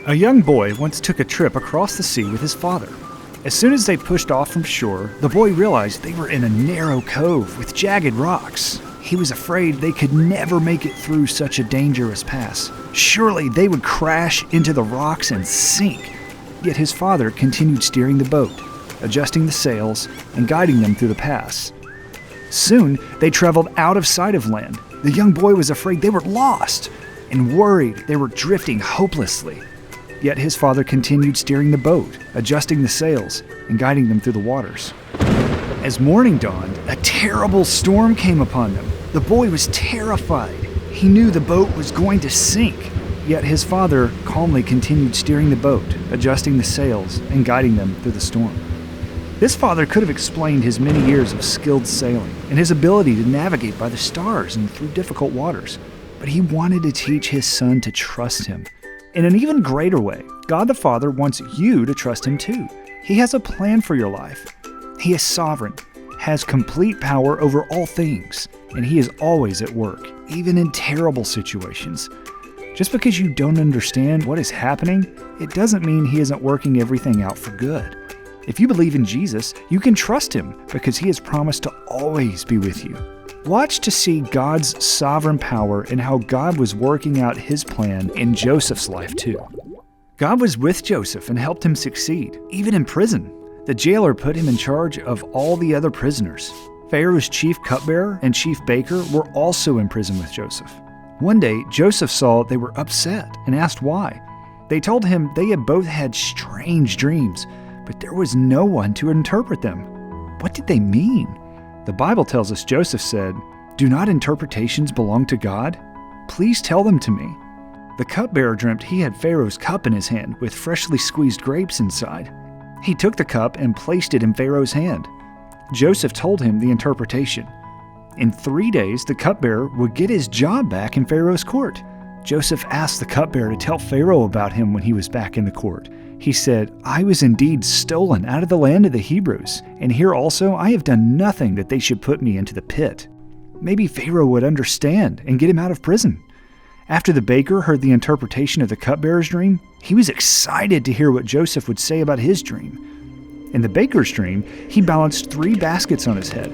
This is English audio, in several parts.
A young boy once took a trip across the sea with his father. As soon as they pushed off from shore, the boy realized they were in a narrow cove with jagged rocks. He was afraid they could never make it through such a dangerous pass. Surely they would crash into the rocks and sink. Yet his father continued steering the boat, adjusting the sails and guiding them through the pass. Soon, they traveled out of sight of land. The young boy was afraid they were lost and worried they were drifting hopelessly. Yet his father continued steering the boat, adjusting the sails, and guiding them through the waters. As morning dawned, a terrible storm came upon them. The boy was terrified. He knew the boat was going to sink. Yet his father calmly continued steering the boat, adjusting the sails, and guiding them through the storm. This father could have explained his many years of skilled sailing and his ability to navigate by the stars and through difficult waters, but he wanted to teach his son to trust him. In an even greater way, God the Father wants you to trust Him too. He has a plan for your life. He is sovereign, has complete power over all things, and He is always at work, even in terrible situations. Just because you don't understand what is happening, it doesn't mean He isn't working everything out for good. If you believe in Jesus, you can trust Him because He has promised to always be with you. Watch to see God's sovereign power and how God was working out His plan in Joseph's life too. God was with Joseph and helped him succeed, even in prison. The jailer put him in charge of all the other prisoners. Pharaoh's chief cupbearer and chief baker were also in prison with Joseph. One day, Joseph saw they were upset and asked why. They told him they had both had strange dreams, but there was no one to interpret them. What did they mean? The Bible tells us Joseph said, "Do not interpretations belong to God? Please tell them to me." The cupbearer dreamt he had Pharaoh's cup in his hand with freshly squeezed grapes inside. He took the cup and placed it in Pharaoh's hand. Joseph told him the interpretation. In 3 days, the cupbearer would get his job back in Pharaoh's court. Joseph asked the cupbearer to tell Pharaoh about him when he was back in the court. He said, "I was indeed stolen out of the land of the Hebrews, and here also I have done nothing that they should put me into the pit." Maybe Pharaoh would understand and get him out of prison. After the baker heard the interpretation of the cupbearer's dream, he was excited to hear what Joseph would say about his dream. In the baker's dream, he balanced 3 baskets on his head.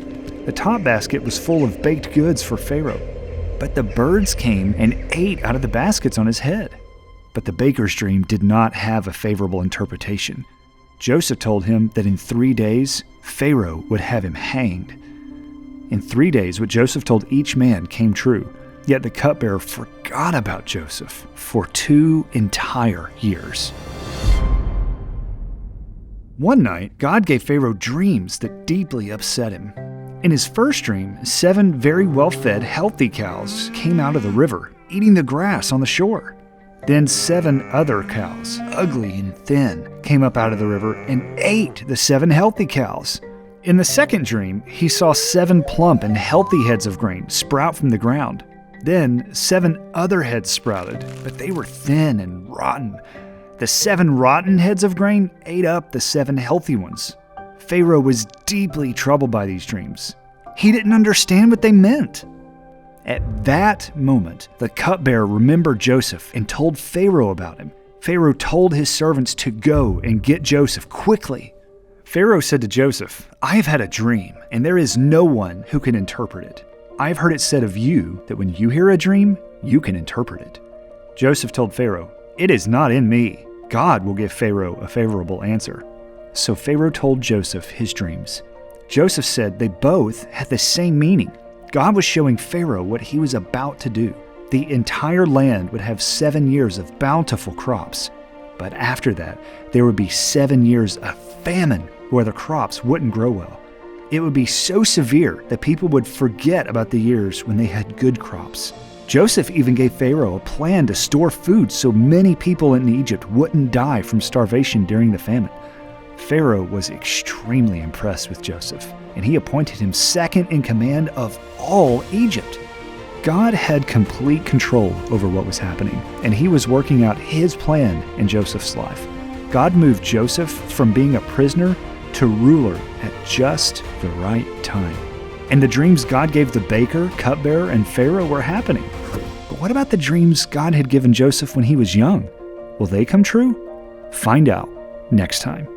The top basket was full of baked goods for Pharaoh, but the birds came and ate out of the baskets on his head. But the baker's dream did not have a favorable interpretation. Joseph told him that in 3 days, Pharaoh would have him hanged. In 3 days, what Joseph told each man came true, yet the cupbearer forgot about Joseph for 2 entire years. One night, God gave Pharaoh dreams that deeply upset him. In his first dream, 7 very well-fed, healthy cows came out of the river, eating the grass on the shore. Then 7 other cows, ugly and thin, came up out of the river and ate the 7 healthy cows. In the second dream, he saw 7 plump and healthy heads of grain sprout from the ground. Then 7 other heads sprouted, but they were thin and rotten. The 7 rotten heads of grain ate up the 7 healthy ones. Pharaoh was deeply troubled by these dreams. He didn't understand what they meant. At that moment, the cupbearer remembered Joseph and told Pharaoh about him. Pharaoh told his servants to go and get Joseph quickly. Pharaoh said to Joseph, "I have had a dream, and there is no one who can interpret it. I have heard it said of you that when you hear a dream, you can interpret it." Joseph told Pharaoh, "It is not in me. God will give Pharaoh a favorable answer." So Pharaoh told Joseph his dreams. Joseph said they both had the same meaning. God was showing Pharaoh what he was about to do. The entire land would have 7 years of bountiful crops. But after that, there would be 7 years of famine where the crops wouldn't grow well. It would be so severe that people would forget about the years when they had good crops. Joseph even gave Pharaoh a plan to store food so many people in Egypt wouldn't die from starvation during the famine. Pharaoh was extremely impressed with Joseph, and he appointed him second in command of all Egypt. God had complete control over what was happening, and he was working out his plan in Joseph's life. God moved Joseph from being a prisoner to ruler at just the right time. And the dreams God gave the baker, cupbearer, and Pharaoh were happening. But what about the dreams God had given Joseph when he was young? Will they come true? Find out next time.